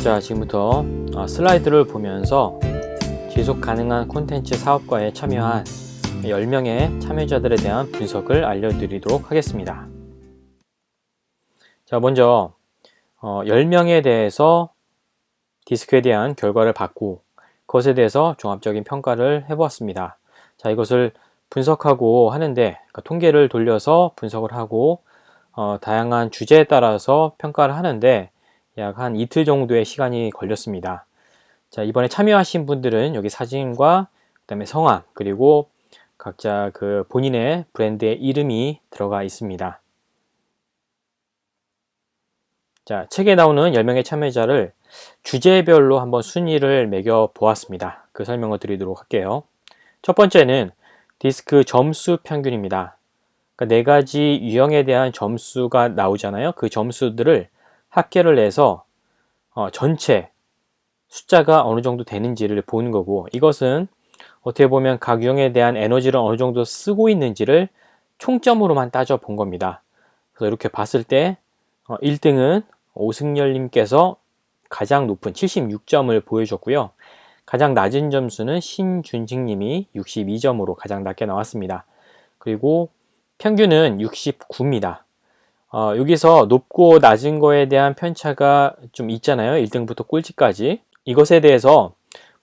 자, 지금부터 슬라이드를 보면서 지속 가능한 콘텐츠 사업과에 참여한 10명의 참여자들에 대한 분석을 알려드리도록 하겠습니다. 자, 먼저 10명에 대해서 디스크에 대한 결과를 받고 그것에 대해서 종합적인 평가를 해보았습니다. 자, 이것을 분석하고 하는데 그러니까 통계를 돌려서 분석을 하고 다양한 주제에 따라서 평가를 하는데 약 한 이틀 정도의 시간이 걸렸습니다. 자, 이번에 참여하신 분들은 여기 사진과 그다음에 성함 그리고 각자 그 본인의 브랜드의 이름이 들어가 있습니다. 자, 책에 나오는 10명의 참여자를 주제별로 한번 순위를 매겨 보았습니다. 그 설명을 드리도록 할게요. 첫 번째는 디스크 점수 평균입니다. 그러니까 4가지 유형에 대한 점수가 나오잖아요. 그 점수들을 합계를 해서 전체 숫자가 어느 정도 되는지를 보는 거고, 이것은 어떻게 보면 각 유형에 대한 에너지를 어느 정도 쓰고 있는지를 총점으로만 따져 본 겁니다. 그래서 이렇게 봤을 때 1등은 오승열님께서 가장 높은 76점을 보여줬고요. 가장 낮은 점수는 신준식님이 62점으로 가장 낮게 나왔습니다. 그리고 평균은 69입니다. 여기서 높고 낮은 거에 대한 편차가 좀 있잖아요. 1등부터 꼴찌까지. 이것에 대해서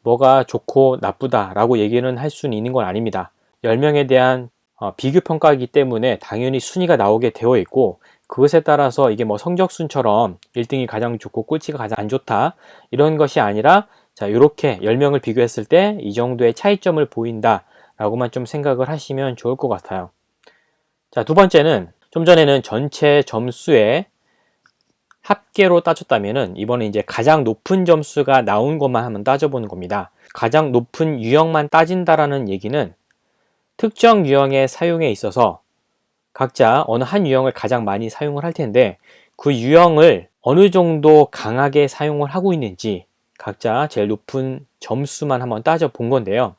뭐가 좋고 나쁘다 라고 얘기는 할 수는 있는 건 아닙니다. 10명에 대한 비교 평가이기 때문에 당연히 순위가 나오게 되어 있고, 그것에 따라서 이게 뭐 성적순처럼 1등이 가장 좋고 꼴찌가 가장 안 좋다 이런 것이 아니라, 자, 이렇게 10명을 비교했을 때 이 정도의 차이점을 보인다 라고만 좀 생각을 하시면 좋을 것 같아요. 자, 두 번째는 좀 전에는 전체 점수의 합계로 따졌다면은 이번에 이제 가장 높은 점수가 나온 것만 한번 따져보는 겁니다. 가장 높은 유형만 따진다라는 얘기는 특정 유형의 사용에 있어서 각자 어느 한 유형을 가장 많이 사용을 할 텐데, 그 유형을 어느 정도 강하게 사용을 하고 있는지 각자 제일 높은 점수만 한번 따져본 건데요.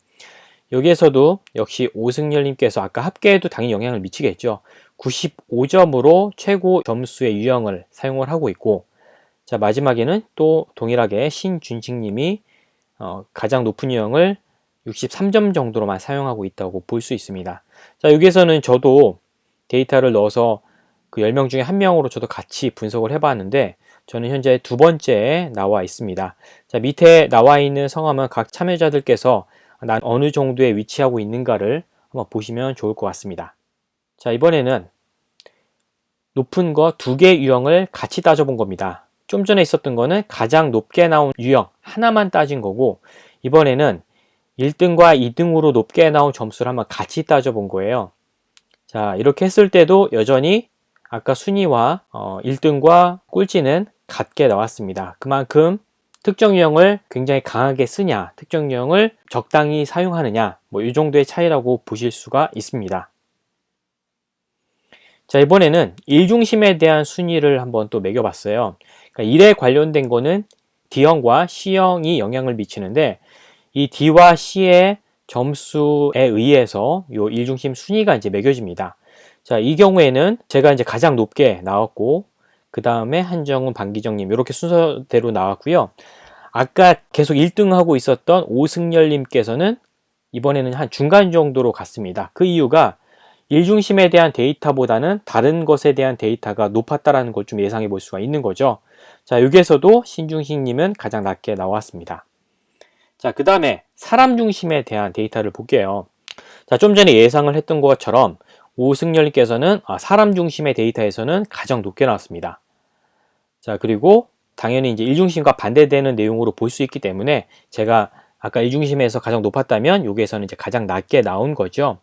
여기에서도 역시 오승열님께서 아까 합계에도 당연히 영향을 미치겠죠. 95점으로 최고 점수의 유형을 사용을 하고 있고, 자, 마지막에는 또 동일하게 신준식님이 가장 높은 유형을 63점 정도로만 사용하고 있다고 볼 수 있습니다. 자, 여기에서는 저도 데이터를 넣어서 그 10명 중에 1명으로 저도 같이 분석을 해봤는데, 저는 현재 두 번째에 나와 있습니다. 자, 밑에 나와 있는 성함은 각 참여자들께서 난 어느 정도에 위치하고 있는가를 한번 보시면 좋을 것 같습니다. 자, 이번에는 높은 거 2개 유형을 같이 따져본 겁니다. 좀 전에 있었던 거는 가장 높게 나온 유형 하나만 따진 거고, 이번에는 1등과 2등으로 높게 나온 점수를 한번 같이 따져본 거예요. 자, 이렇게 했을 때도 여전히 아까 순위와 1등과 꼴찌는 같게 나왔습니다. 그만큼 특정 유형을 굉장히 강하게 쓰냐, 특정 유형을 적당히 사용하느냐, 뭐 이 정도의 차이라고 보실 수가 있습니다. 자, 이번에는 일중심에 대한 순위를 한번 또 매겨봤어요. 그러니까 일에 관련된 거는 D형과 C형이 영향을 미치는데, 이 D와 C의 점수에 의해서 요 일중심 순위가 이제 매겨집니다. 자, 이 경우에는 제가 이제 가장 높게 나왔고, 그 다음에 한정훈, 방기정님 이렇게 순서대로 나왔고요. 아까 계속 1등하고 있었던 오승열님께서는 이번에는 한 중간 정도로 갔습니다. 그 이유가 일중심에 대한 데이터보다는 다른 것에 대한 데이터가 높았다라는 걸 좀 예상해 볼 수가 있는 거죠. 자, 여기에서도 신중식님은 가장 낮게 나왔습니다. 자, 그 다음에 사람 중심에 대한 데이터를 볼게요. 자, 좀 전에 예상을 했던 것처럼 오승열님께서는 사람 중심의 데이터에서는 가장 높게 나왔습니다. 자, 그리고 당연히 이제 일중심과 반대되는 내용으로 볼 수 있기 때문에 제가 아까 일중심에서 가장 높았다면 여기에서는 이제 가장 낮게 나온 거죠.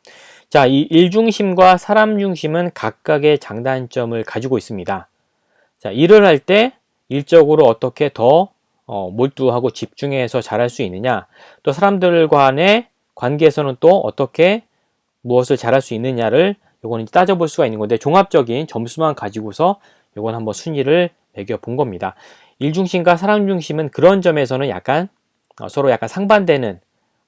자, 이 일중심과 사람 중심은 각각의 장단점을 가지고 있습니다. 자, 일을 할 때 일적으로 어떻게 더 몰두하고 집중해서 잘할 수 있느냐, 또 사람들 간의 관계에서는 또 어떻게 무엇을 잘할 수 있느냐를 요거는 따져볼 수가 있는 건데, 종합적인 점수만 가지고서 요건 한번 순위를 매겨 본 겁니다. 일중심과 사람 중심은 그런 점에서는 약간 서로 약간 상반되는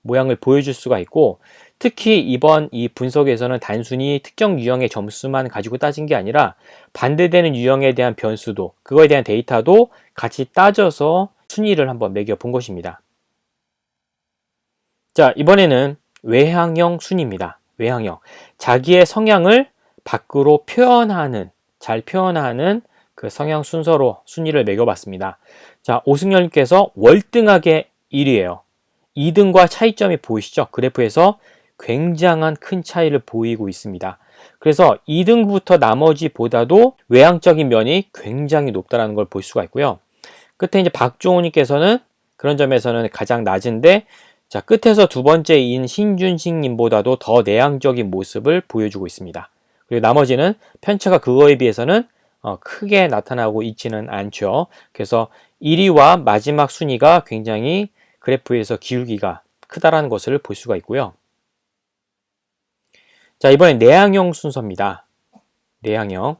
모양을 보여줄 수가 있고, 특히 이번 이 분석에서는 단순히 특정 유형의 점수만 가지고 따진 게 아니라 반대되는 유형에 대한 변수도, 그거에 대한 데이터도 같이 따져서 순위를 한번 매겨 본 것입니다. 자, 이번에는 외향형 순위입니다. 외향형. 자기의 성향을 밖으로 표현하는, 잘 표현하는 그 성향 순서로 순위를 매겨봤습니다. 자, 오승열님께서 월등하게 1위예요. 2등과 차이점이 보이시죠? 그래프에서 굉장한 큰 차이를 보이고 있습니다. 그래서 2등부터 나머지보다도 외향적인 면이 굉장히 높다는 걸 볼 수가 있고요. 끝에 이제 박종호님께서는 그런 점에서는 가장 낮은데, 자, 끝에서 두 번째인 신준식님보다도 더 내향적인 모습을 보여주고 있습니다. 그리고 나머지는 편차가 그거에 비해서는 크게 나타나고 있지는 않죠. 그래서 1위와 마지막 순위가 굉장히 그래프에서 기울기가 크다라는 것을 볼 수가 있고요. 자, 이번엔 내향형 순서입니다. 내향형.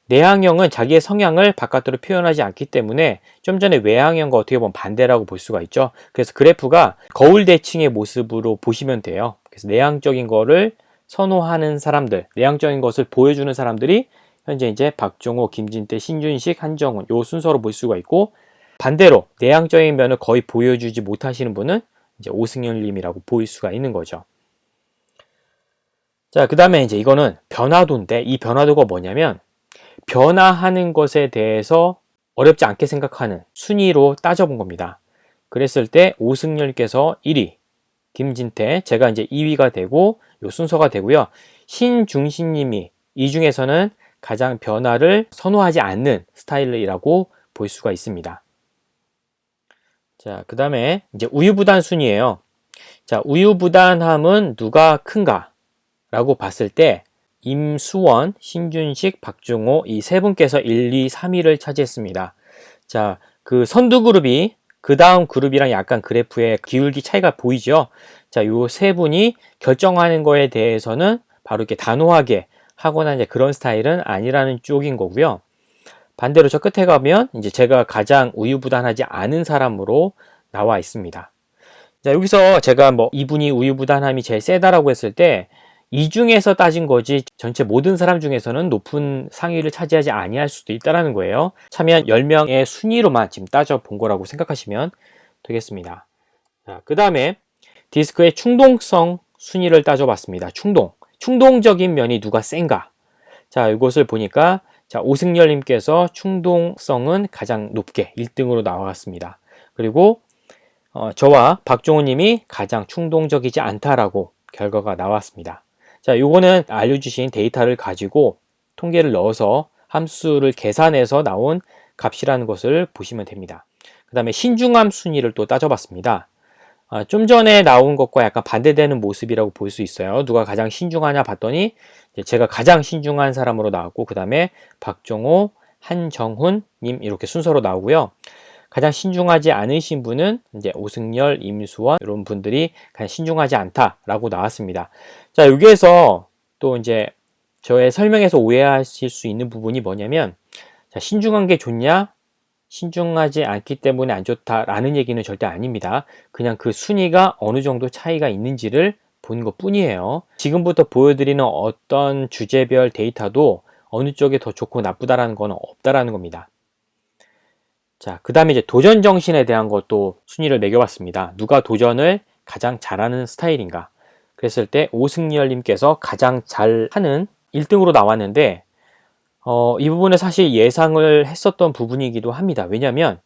내향형은 자기의 성향을 바깥으로 표현하지 않기 때문에 좀 전에 외향형과 어떻게 보면 반대라고 볼 수가 있죠. 그래서 그래프가 거울 대칭의 모습으로 보시면 돼요. 그래서 내향적인 거를 선호하는 사람들, 내향적인 것을 보여주는 사람들이 현재 이제 박종호, 김진태, 신준식, 한정훈 요 순서로 볼 수가 있고, 반대로 내향적인 면을 거의 보여주지 못하시는 분은 이제 오승열님이라고 보일 수가 있는 거죠. 자, 그 다음에 이제 이거는 변화도인데, 이 변화도가 뭐냐면 변화하는 것에 대해서 어렵지 않게 생각하는 순위로 따져본 겁니다. 그랬을 때 오승열께서 1위, 김진태, 제가 이제 2위가 되고 요 순서가 되고요. 신중신님이 이 중에서는 가장 변화를 선호하지 않는 스타일이라고 볼 수가 있습니다. 자, 그 다음에 이제 우유부단 순위예요. 자, 우유부단함은 누가 큰가? 라고 봤을 때 임수원, 신준식, 박종호 이 세 분께서 1, 2, 3위를 차지했습니다. 자, 그 선두 그룹이 그 다음 그룹이랑 약간 그래프의 기울기 차이가 보이죠? 자, 요 세 분이 결정하는 거에 대해서는 바로 이렇게 단호하게 하거나 이제 그런 스타일은 아니라는 쪽인 거고요. 반대로 저 끝에 가면 이제 제가 가장 우유부단하지 않은 사람으로 나와 있습니다. 자, 여기서 제가 뭐 이분이 우유부단함이 제일 세다라고 했을 때 이 중에서 따진 거지 전체 모든 사람 중에서는 높은 상위를 차지하지 아니할 수도 있다는 거예요. 참여한 10명의 순위로만 지금 따져본 거라고 생각하시면 되겠습니다. 그 다음에 디스크의 충동성 순위를 따져봤습니다. 충동적인 면이 누가 센가? 자, 이것을 보니까 자, 오승열님께서 충동성은 가장 높게 1등으로 나왔습니다. 그리고 저와 박종호님이 가장 충동적이지 않다라고 결과가 나왔습니다. 자, 요거는 알려주신 데이터를 가지고 통계를 넣어서 함수를 계산해서 나온 값이라는 것을 보시면 됩니다. 그 다음에 신중함 순위를 또 따져봤습니다. 좀 전에 나온 것과 약간 반대되는 모습이라고 볼 수 있어요. 누가 가장 신중하냐 봤더니 제가 가장 신중한 사람으로 나왔고, 그 다음에 박종호, 한정훈 님 이렇게 순서로 나오고요. 가장 신중하지 않으신 분은 이제 오승열, 임수원 이런 분들이 가장 신중하지 않다라고 나왔습니다. 자, 여기에서 또 이제 저의 설명에서 오해하실 수 있는 부분이 뭐냐면, 자, 신중한 게 좋냐? 신중하지 않기 때문에 안 좋다라는 얘기는 절대 아닙니다. 그냥 그 순위가 어느 정도 차이가 있는지를 보는 것 뿐이에요. 지금부터 보여드리는 어떤 주제별 데이터도 어느 쪽이 더 좋고 나쁘다라는 건 없다라는 겁니다. 자, 그 다음에 이제 도전 정신에 대한 것도 순위를 매겨봤습니다. 누가 도전을 가장 잘하는 스타일인가? 그랬을 때 오승열님께서 가장 잘하는 1등으로 나왔는데, 이 부분은 사실 예상을 했었던 부분이기도 합니다. 왜냐하면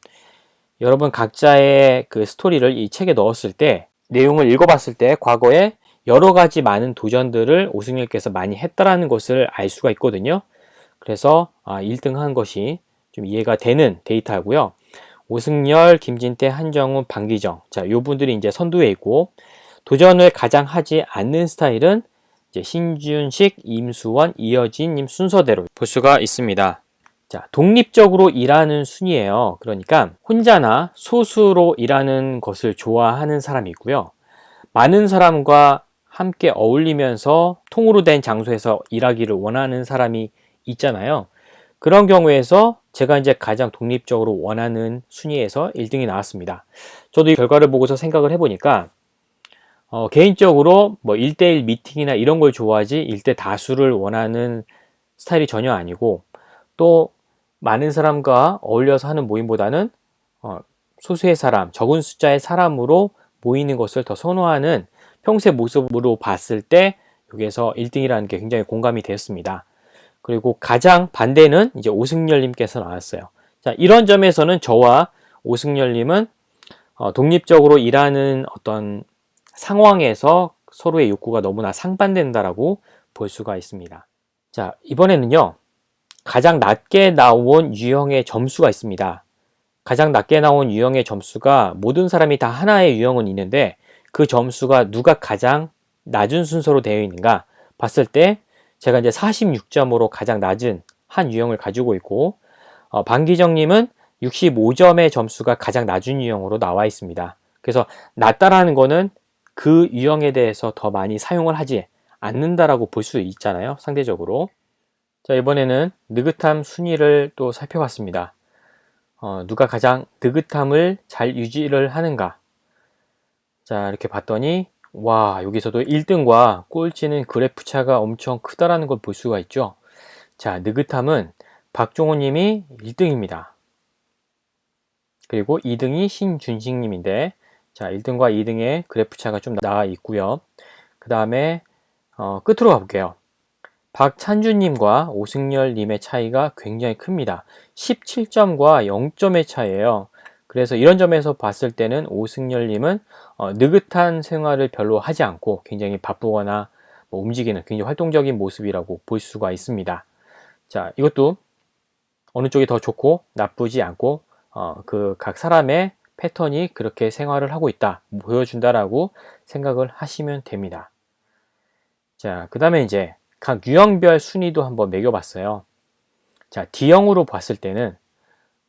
여러분 각자의 그 스토리를 이 책에 넣었을 때, 내용을 읽어봤을 때 과거에 여러 가지 많은 도전들을 오승열께서 많이 했다라는 것을 알 수가 있거든요. 그래서 1등 한 것이 좀 이해가 되는 데이터고요. 오승열, 김진태, 한정훈, 방기정. 자, 요 분들이 이제 선두에 있고, 도전을 가장 하지 않는 스타일은 이제 신준식, 임수원, 이어진님 순서대로 볼 수가 있습니다. 자, 독립적으로 일하는 순이에요. 그러니까 혼자나 소수로 일하는 것을 좋아하는 사람이 있고요. 많은 사람과 함께 어울리면서 통으로 된 장소에서 일하기를 원하는 사람이 있잖아요. 그런 경우에서 제가 이제 가장 독립적으로 원하는 순위에서 1등이 나왔습니다. 저도 이 결과를 보고서 생각을 해보니까 개인적으로 뭐 1대1 미팅이나 이런 걸 좋아하지 1대 다수를 원하는 스타일이 전혀 아니고, 또 많은 사람과 어울려서 하는 모임보다는 소수의 사람, 적은 숫자의 사람으로 모이는 것을 더 선호하는 평소의 모습으로 봤을 때 여기에서 1등이라는 게 굉장히 공감이 되었습니다. 그리고 가장 반대는 이제 오승열님께서 나왔어요. 자, 이런 점에서는 저와 오승열님은 독립적으로 일하는 어떤 상황에서 서로의 욕구가 너무나 상반된다라고 볼 수가 있습니다. 자, 이번에는요, 가장 낮게 나온 유형의 점수가 있습니다. 가장 낮게 나온 유형의 점수가 모든 사람이 다 하나의 유형은 있는데 그 점수가 누가 가장 낮은 순서로 되어 있는가 봤을 때 제가 이제 46점으로 가장 낮은 한 유형을 가지고 있고 방기정님은 65점의 점수가 가장 낮은 유형으로 나와 있습니다. 그래서 낮다라는 거는 그 유형에 대해서 더 많이 사용을 하지 않는다라고 볼 수 있잖아요, 상대적으로. 자, 이번에는 느긋함 순위를 또 살펴봤습니다. 누가 가장 느긋함을 잘 유지를 하는가. 자, 이렇게 봤더니 와, 여기서도 1등과 꼴찌는 그래프 차가 엄청 크다라는 걸 볼 수가 있죠. 자, 느긋함은 박종호 님이 1등입니다. 그리고 2등이 신준식 님인데, 자, 1등과 2등의 그래프 차가 좀 나와 있고요. 그 다음에 끝으로 가볼게요. 박찬주님과 오승열님의 차이가 굉장히 큽니다. 17점과 0점의 차이예요. 그래서 이런 점에서 봤을 때는 오승열님은 느긋한 생활을 별로 하지 않고 굉장히 바쁘거나 뭐 움직이는 굉장히 활동적인 모습이라고 볼 수가 있습니다. 자, 이것도 어느 쪽이 더 좋고 나쁘지 않고 그 각 사람의 패턴이 그렇게 생활을 하고 있다, 보여준다라고 생각을 하시면 됩니다. 자, 그 다음에 이제 각 유형별 순위도 한번 매겨봤어요. 자, D형으로 봤을 때는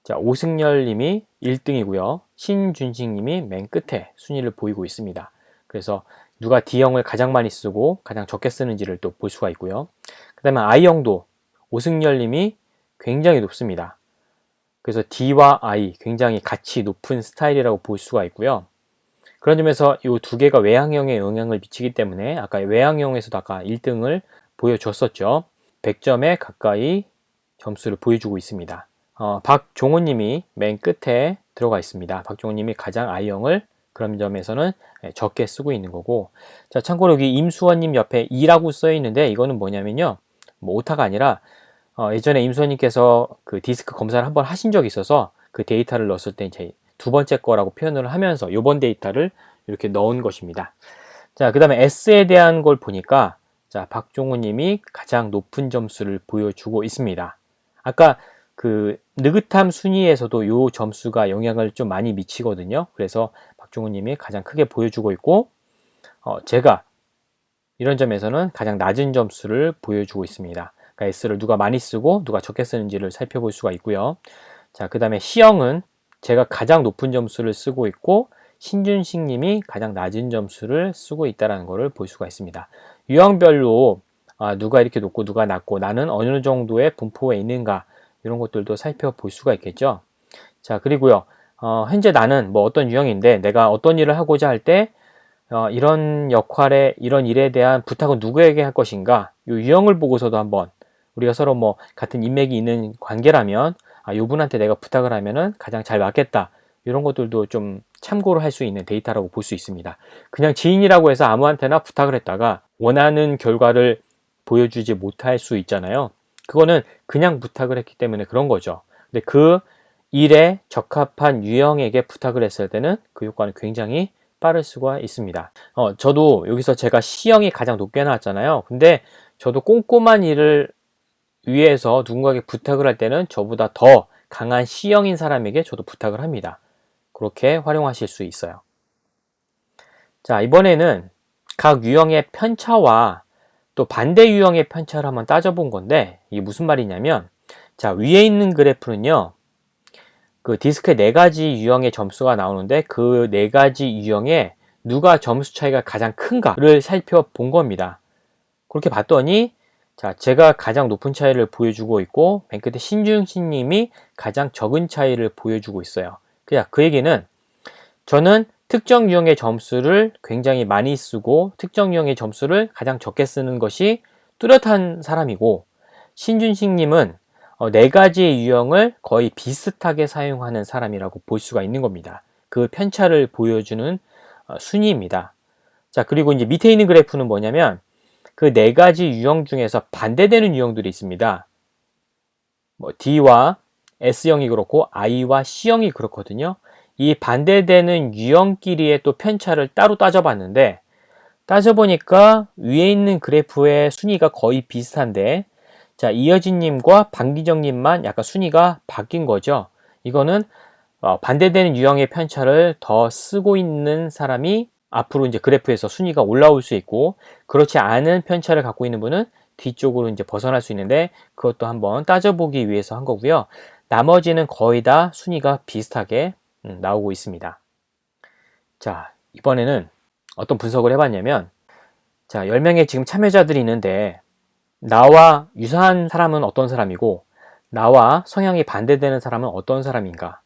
자, 오승열 님이 1등이고요. 신준식 님이 맨 끝에 순위를 보이고 있습니다. 그래서 누가 D형을 가장 많이 쓰고 가장 적게 쓰는지를 또 볼 수가 있고요. 그 다음에 I형도 오승열 님이 굉장히 높습니다. 그래서 D와 I 굉장히 같이 높은 스타일이라고 볼 수가 있고요. 그런 점에서 이 두 개가 외향형에 영향을 미치기 때문에 아까 외향형에서도 아까 1등을 보여줬었죠. 100점에 가까이 점수를 보여주고 있습니다. 박종호 님이 맨 끝에 들어가 있습니다. 박종호 님이 가장 I형을 그런 점에서는 적게 쓰고 있는 거고, 자, 참고로 여기 임수원 님 옆에 2라고 써 있는데 이거는 뭐냐면요, 뭐 오타가 아니라 예전에 임수원 님께서 그 디스크 검사를 한번 하신 적이 있어서 그 데이터를 넣었을 때 이제 두 번째 거라고 표현을 하면서 요번 데이터를 이렇게 넣은 것입니다. 자, 그 다음에 S에 대한 걸 보니까 자, 박종호 님이 가장 높은 점수를 보여주고 있습니다. 아까 그 느긋함 순위에서도 요 점수가 영향을 좀 많이 미치거든요. 그래서 박종호 님이 가장 크게 보여주고 있고, 제가 이런 점에서는 가장 낮은 점수를 보여주고 있습니다. 그러니까 S를 누가 많이 쓰고 누가 적게 쓰는지를 살펴볼 수가 있고요. 자, 그 다음에 C형은 제가 가장 높은 점수를 쓰고 있고 신준식 님이 가장 낮은 점수를 쓰고 있다는 것을 볼 수가 있습니다. 유형별로 누가 이렇게 높고 누가 낮고 나는 어느 정도의 분포에 있는가, 이런 것들도 살펴볼 수가 있겠죠. 자, 그리고요, 현재 나는 뭐 어떤 유형인데 내가 어떤 일을 하고자 할 때 이런 역할에 이런 일에 대한 부탁은 누구에게 할 것인가, 이 유형을 보고서도 한번 우리가 서로 뭐 같은 인맥이 있는 관계라면 이분한테 내가 부탁을 하면은 가장 잘 맞겠다, 이런 것들도 좀 참고를 할 수 있는 데이터라고 볼 수 있습니다. 그냥 지인이라고 해서 아무한테나 부탁을 했다가 원하는 결과를 보여주지 못할 수 있잖아요. 그거는 그냥 부탁을 했기 때문에 그런 거죠. 근데 그 일에 적합한 유형에게 부탁을 했을 때는 그 효과는 굉장히 빠를 수가 있습니다. 저도 여기서 제가 C형이 가장 높게 나왔잖아요. 근데 저도 꼼꼼한 일을 위해서 누군가에게 부탁을 할 때는 저보다 더 강한 C형인 사람에게 저도 부탁을 합니다. 그렇게 활용하실 수 있어요. 자, 이번에는 각 유형의 편차와 또 반대 유형의 편차를 한번 따져본 건데, 이게 무슨 말이냐면, 자, 위에 있는 그래프는요, 그 디스크의 4가지 유형의 점수가 나오는데 그 4가지 유형에 누가 점수 차이가 가장 큰가를 살펴본 겁니다. 그렇게 봤더니 자, 제가 가장 높은 차이를 보여주고 있고 맨 끝에 신중식 님이 가장 적은 차이를 보여주고 있어요. 그 얘기는 저는 특정 유형의 점수를 굉장히 많이 쓰고 특정 유형의 점수를 가장 적게 쓰는 것이 뚜렷한 사람이고, 신준식 님은 네 가지의 유형을 거의 비슷하게 사용하는 사람이라고 볼 수가 있는 겁니다. 그 편차를 보여주는 순위입니다. 자, 그리고 이제 밑에 있는 그래프는 뭐냐면 그 네 가지 유형 중에서 반대되는 유형들이 있습니다. 뭐 D와 S형이 그렇고 I와 C형이 그렇거든요. 이 반대되는 유형끼리의 또 편차를 따로 따져봤는데, 따져보니까 위에 있는 그래프의 순위가 거의 비슷한데, 자, 이여진님과 방기정님만 약간 순위가 바뀐 거죠. 이거는 반대되는 유형의 편차를 더 쓰고 있는 사람이 앞으로 이제 그래프에서 순위가 올라올 수 있고, 그렇지 않은 편차를 갖고 있는 분은 뒤쪽으로 이제 벗어날 수 있는데, 그것도 한번 따져보기 위해서 한 거고요. 나머지는 거의 다 순위가 비슷하게 나오고 있습니다. 자, 이번에는 어떤 분석을 해봤냐면, 자, 10명의 지금 참여자들이 있는데, 나와 유사한 사람은 어떤 사람이고, 나와 성향이 반대되는 사람은 어떤 사람인가?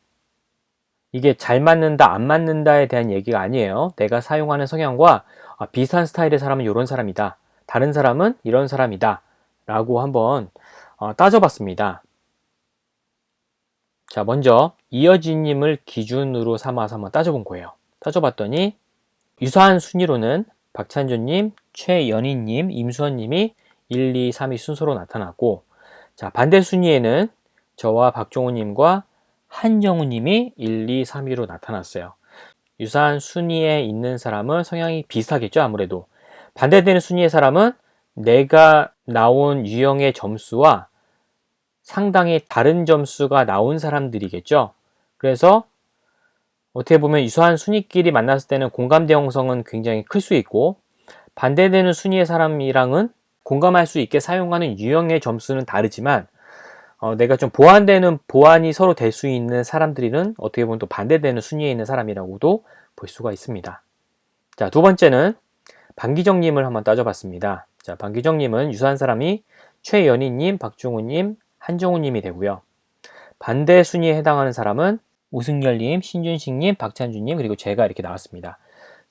이게 잘 맞는다, 안 맞는다에 대한 얘기가 아니에요. 내가 사용하는 성향과 비슷한 스타일의 사람은 이런 사람이다. 다른 사람은 이런 사람이다. 라고 한번 따져봤습니다. 자, 먼저 이여진님을 기준으로 삼아서 한번 따져본 거예요. 따져봤더니 유사한 순위로는 박찬준님, 최연희님, 임수원님이 1, 2, 3위 순서로 나타났고, 자, 반대 순위에는 저와 박종호님과 한정우님이 1, 2, 3위로 나타났어요. 유사한 순위에 있는 사람은 성향이 비슷하겠죠, 아무래도. 반대되는 순위의 사람은 내가 나온 유형의 점수와 상당히 다른 점수가 나온 사람들이겠죠. 그래서 어떻게 보면 유사한 순위끼리 만났을 때는 공감대 형성은 굉장히 클 수 있고, 반대되는 순위의 사람이랑은 공감할 수 있게 사용하는 유형의 점수는 다르지만, 내가 좀 보완이 서로 될 수 있는 사람들은 어떻게 보면 또 반대되는 순위에 있는 사람이라고도 볼 수가 있습니다. 자, 두 번째는 방기정님을 한번 따져봤습니다. 자, 방기정님은 유사한 사람이 최연희님, 박종우님, 한정우님이 되고요. 반대 순위에 해당하는 사람은 오승열님, 신준식님, 박찬준님, 그리고 제가 이렇게 나왔습니다.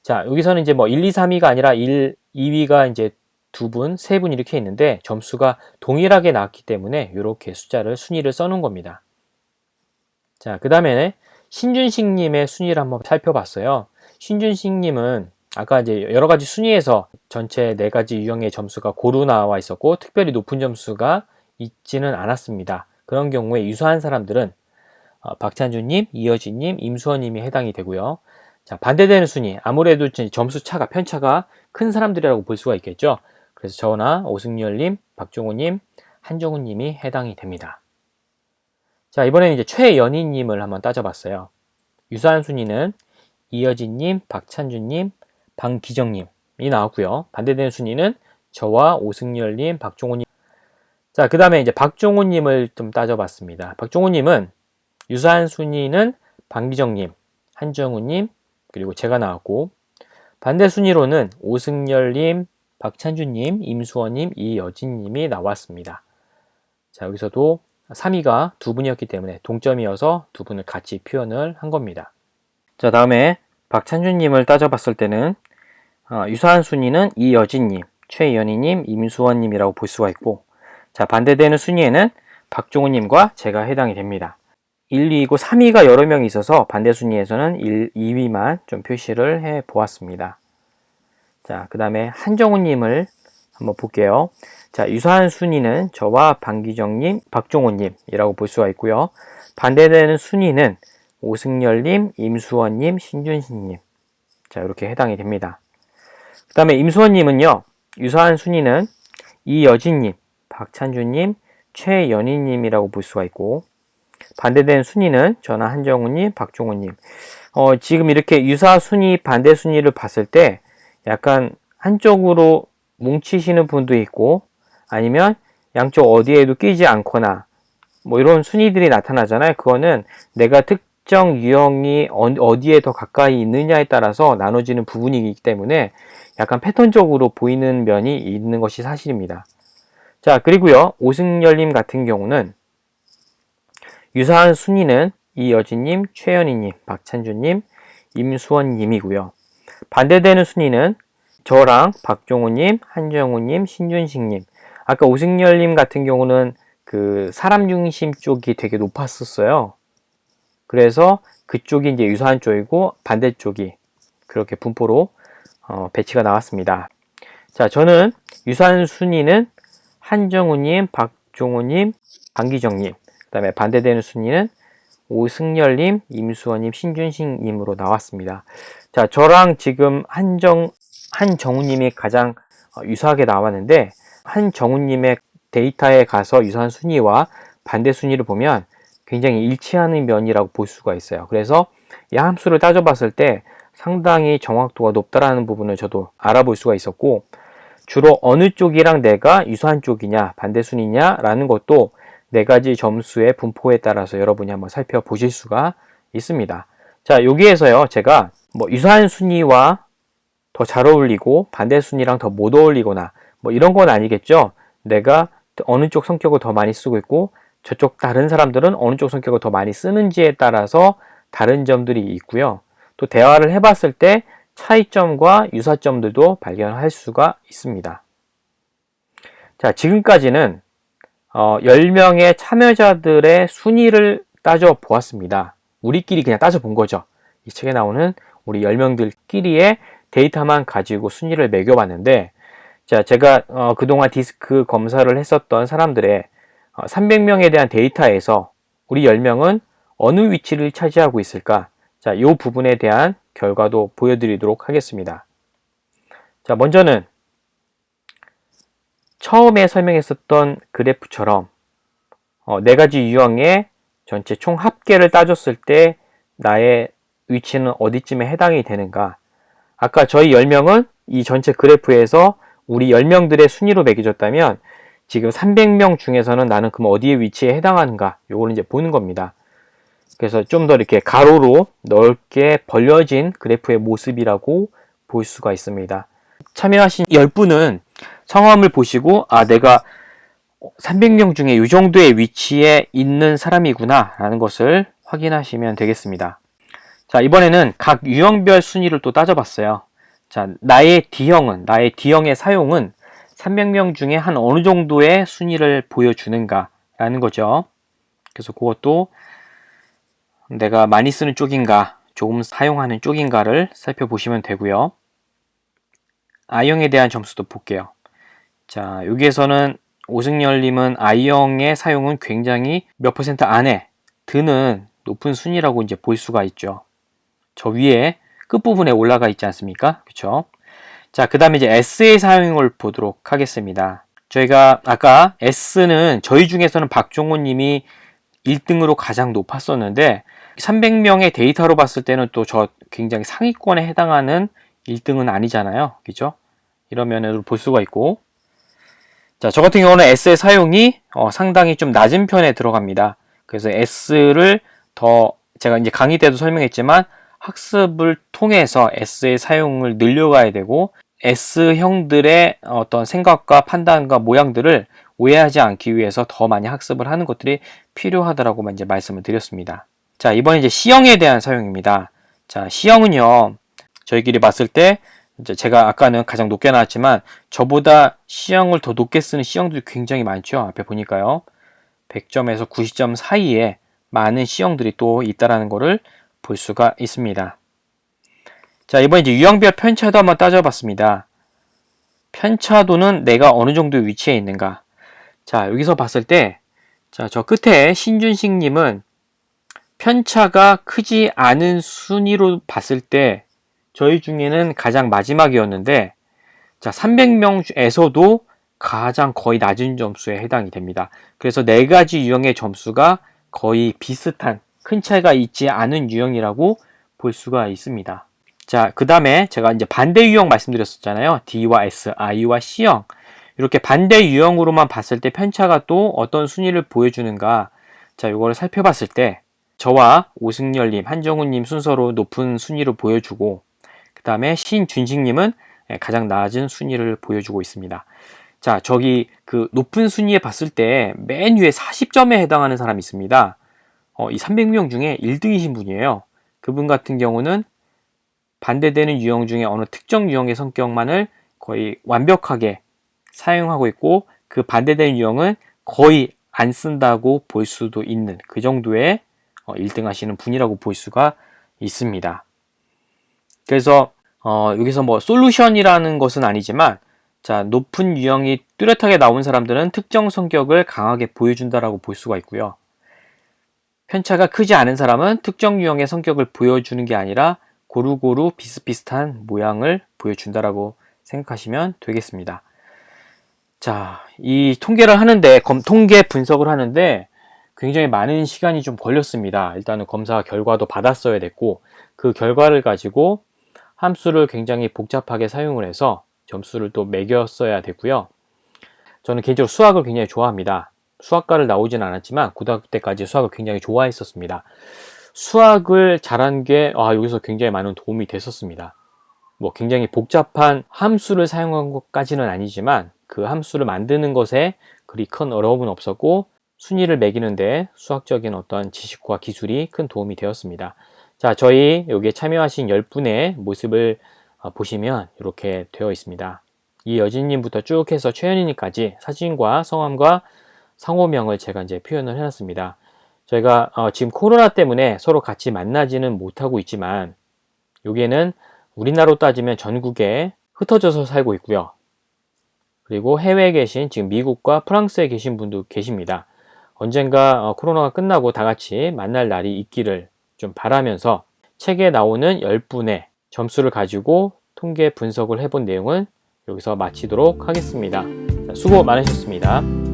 자, 여기서는 이제 뭐 1, 2, 3위가 아니라 2위가 이제 두 분, 세 분 이렇게 있는데 점수가 동일하게 나왔기 때문에 이렇게 순위를 써놓은 겁니다. 자, 그 다음에 신준식님의 순위를 한번 살펴봤어요. 신준식님은 아까 이제 여러 가지 순위에서 전체 네 가지 유형의 점수가 고루 나와 있었고 특별히 높은 점수가 있지는 않았습니다. 그런 경우에 유사한 사람들은 박찬준님, 이여진님, 임수원님이 해당이 되고요. 자, 반대되는 순위, 아무래도 점수 차가, 편차가 큰 사람들이라고 볼 수가 있겠죠. 그래서 저나 오승열님, 박종호님, 한정우님이 해당이 됩니다. 자, 이번에는 이제 최연희님을 한번 따져봤어요. 유사한 순위는 이여진님, 박찬준님, 방기정님이 나왔고요. 반대되는 순위는 저와 오승열님, 박종호님. 자, 그 다음에 이제 박종호님을 좀 따져봤습니다. 박종호님은 유사한 순위는 방기정님, 한정우님, 그리고 제가 나왔고, 반대 순위로는 오승열님, 박찬준님, 임수원님, 이여진님이 나왔습니다. 자, 여기서도 3위가 두 분이었기 때문에 동점이어서 두 분을 같이 표현을 한 겁니다. 자, 다음에 박찬준님을 따져봤을 때는 유사한 순위는 이여진님, 최연희님, 임수원님이라고 볼 수가 있고, 자, 반대되는 순위에는 박종우님과 제가 해당이 됩니다. 1, 2이고 3위가 여러 명이 있어서 반대 순위에서는 2위만 좀 표시를 해 보았습니다. 자, 그 다음에 한정우님을 한번 볼게요. 자, 유사한 순위는 저와 방기정님, 박종호님이라고 볼 수가 있고요. 반대되는 순위는 오승열님, 임수원님, 신준식님. 자, 이렇게 해당이 됩니다. 그 다음에 임수원님은요, 유사한 순위는 이여진님, 박찬준님, 최연희님이라고 볼 수가 있고, 반대되는 순위는 저나 한정우님, 박종호님. 지금 이렇게 유사 순위, 반대 순위를 봤을 때 약간 한쪽으로 뭉치시는 분도 있고 아니면 양쪽 어디에도 끼지 않거나 뭐 이런 순위들이 나타나잖아요. 그거는 내가 특정 유형이 어디에 더 가까이 있느냐에 따라서 나눠지는 부분이기 때문에 약간 패턴적으로 보이는 면이 있는 것이 사실입니다. 자, 그리고요, 오승열님 같은 경우는 유사한 순위는 이여진님, 최연희님, 박찬준님, 임수원님이고요. 반대되는 순위는 저랑 박종우님, 한정우님, 신준식님. 아까 오승열님 같은 경우는 그 사람 중심 쪽이 되게 높았었어요. 그래서 그쪽이 이제 유사한 쪽이고 반대쪽이 그렇게 분포로 배치가 나왔습니다. 자, 저는 유사한 순위는 한정우님, 박종호님, 방기정님, 그 다음에 반대되는 순위는 오승열님, 임수원님, 신준식님으로 나왔습니다. 자, 저랑 지금 한정우님이 가장 유사하게 나왔는데, 한정우님의 데이터에 가서 유사한 순위와 반대 순위를 보면 굉장히 일치하는 면이라고 볼 수가 있어요. 그래서 이 함수를 따져봤을 때 상당히 정확도가 높다라는 부분을 저도 알아볼 수가 있었고, 주로 어느 쪽이랑 내가 유사한 쪽이냐, 반대 순위냐 라는 것도 네 가지 점수의 분포에 따라서 여러분이 한번 살펴보실 수가 있습니다. 자, 여기에서요, 제가 뭐 유사한 순위와 더 잘 어울리고 반대 순위랑 더 못 어울리거나 뭐 이런 건 아니겠죠. 내가 어느 쪽 성격을 더 많이 쓰고 있고 저쪽 다른 사람들은 어느 쪽 성격을 더 많이 쓰는지에 따라서 다른 점들이 있고요. 또 대화를 해봤을 때 차이점과 유사점들도 발견할 수가 있습니다. 자, 지금까지는 10명의 참여자들의 순위를 따져 보았습니다. 우리끼리 그냥 따져 본 거죠. 이 책에 나오는 우리 10명들끼리의 데이터만 가지고 순위를 매겨봤는데, 자, 제가 그동안 디스크 검사를 했었던 사람들의 300명에 대한 데이터에서 우리 10명은 어느 위치를 차지하고 있을까? 자, 이 부분에 대한 결과도 보여드리도록 하겠습니다. 자, 먼저는 처음에 설명했었던 그래프처럼 네 가지 유형의 전체 총 합계를 따졌을 때 나의 위치는 어디쯤에 해당이 되는가? 아까 저희 10명은 이 전체 그래프에서 우리 10명들의 순위로 매겨졌다면 지금 300명 중에서는 나는 그럼 어디에 위치에 해당하는가? 요거를 이제 보는 겁니다. 그래서 좀 더 이렇게 가로로 넓게 벌려진 그래프의 모습이라고 볼 수가 있습니다. 참여하신 10분은 성함을 보시고 내가 300명 중에 이 정도의 위치에 있는 사람이구나 라는 것을 확인하시면 되겠습니다. 자, 이번에는 각 유형별 순위를 또 따져봤어요. 자, 나의 D형의 사용은 300명 중에 한 어느 정도의 순위를 보여주는가 라는 거죠. 그래서 그것도 내가 많이 쓰는 쪽인가, 조금 사용하는 쪽인가를 살펴보시면 되고요. I형에 대한 점수도 볼게요. 자, 여기에서는 오승열님은 I형의 사용은 굉장히 몇 % 안에 드는 높은 순위라고 이제 볼 수가 있죠. 저 위에 끝부분에 올라가 있지 않습니까? 그쵸? 자, 그 다음에 이제 S의 사용을 보도록 하겠습니다. 저희가 아까 S는 저희 중에서는 박종호님이 1등으로 가장 높았었는데 300명의 데이터로 봤을 때는 또 저 굉장히 상위권에 해당하는 1등은 아니잖아요. 그죠? 이런 면으로 볼 수가 있고, 자, 저 같은 경우는 S의 사용이 상당히 좀 낮은 편에 들어갑니다. 그래서 S를 제가 이제 강의 때도 설명했지만 학습을 통해서 S의 사용을 늘려가야 되고 S형들의 어떤 생각과 판단과 모양들을 오해하지 않기 위해서 더 많이 학습을 하는 것들이 필요하다라고 이제 말씀을 드렸습니다. 자, 이번에 이제 C형에 대한 사용입니다. 자, C형은요, 저희끼리 봤을 때 이제 제가 아까는 가장 높게 나왔지만 저보다 C형을 더 높게 쓰는 C형들이 굉장히 많죠. 앞에 보니까요. 100점에서 90점 사이에 많은 C형들이 또 있다라는 것을 볼 수가 있습니다. 자, 이번에 이제 유형별 편차도 한번 따져봤습니다. 편차도는 내가 어느 정도 위치에 있는가. 자, 여기서 봤을 때, 자, 저 끝에 신준식님은 편차가 크지 않은 순위로 봤을 때 저희 중에는 가장 마지막이었는데, 자, 300명에서도 가장 거의 낮은 점수에 해당이 됩니다. 그래서 네 가지 유형의 점수가 거의 비슷한 큰 차이가 있지 않은 유형이라고 볼 수가 있습니다. 자, 그 다음에 제가 이제 반대 유형 말씀드렸었잖아요. D와 S, I와 C형. 이렇게 반대 유형으로만 봤을 때 편차가 또 어떤 순위를 보여주는가. 자, 이거를 살펴봤을 때 저와 오승열님, 한정우님 순서로 높은 순위를 보여주고, 그 다음에 신준식님은 가장 낮은 순위를 보여주고 있습니다. 자, 저기 그 높은 순위에 봤을 때 맨 위에 40점에 해당하는 사람이 있습니다. 이 300명 중에 1등이신 분이에요. 그분 같은 경우는 반대되는 유형 중에 어느 특정 유형의 성격만을 거의 완벽하게 사용하고 있고, 그 반대되는 유형은 거의 안 쓴다고 볼 수도 있는 그 정도의 1등 하시는 분이라고 볼 수가 있습니다. 그래서 여기서 뭐 솔루션이라는 것은 아니지만, 자, 높은 유형이 뚜렷하게 나온 사람들은 특정 성격을 강하게 보여준다라고 볼 수가 있고요. 편차가 크지 않은 사람은 특정 유형의 성격을 보여주는 게 아니라 고루고루 비슷비슷한 모양을 보여준다라고 생각하시면 되겠습니다. 자, 이 통계를 하는데, 통계 분석을 하는데 굉장히 많은 시간이 좀 걸렸습니다. 일단은 검사 결과도 받았어야 됐고, 그 결과를 가지고 함수를 굉장히 복잡하게 사용을 해서 점수를 또 매겼어야 됐고요. 저는 개인적으로 수학을 굉장히 좋아합니다. 수학과를 나오진 않았지만 고등학교 때까지 수학을 굉장히 좋아했었습니다. 수학을 잘한 게 여기서 굉장히 많은 도움이 됐었습니다. 뭐 굉장히 복잡한 함수를 사용한 것까지는 아니지만 그 함수를 만드는 것에 그리 큰 어려움은 없었고, 순위를 매기는데 수학적인 어떤 지식과 기술이 큰 도움이 되었습니다. 자, 저희 여기에 참여하신 10분의 모습을 보시면 이렇게 되어 있습니다. 이여진님부터 쭉 해서 최현희님까지 사진과 성함과 상호명을 제가 이제 표현을 해놨습니다. 저희가 지금 코로나 때문에 서로 같이 만나지는 못하고 있지만, 여기에는 우리나라로 따지면 전국에 흩어져서 살고 있고요. 그리고 해외에 계신, 지금 미국과 프랑스에 계신 분도 계십니다. 언젠가 코로나가 끝나고 다 같이 만날 날이 있기를 좀 바라면서, 책에 나오는 10분의 점수를 가지고 통계 분석을 해본 내용은 여기서 마치도록 하겠습니다. 수고 많으셨습니다.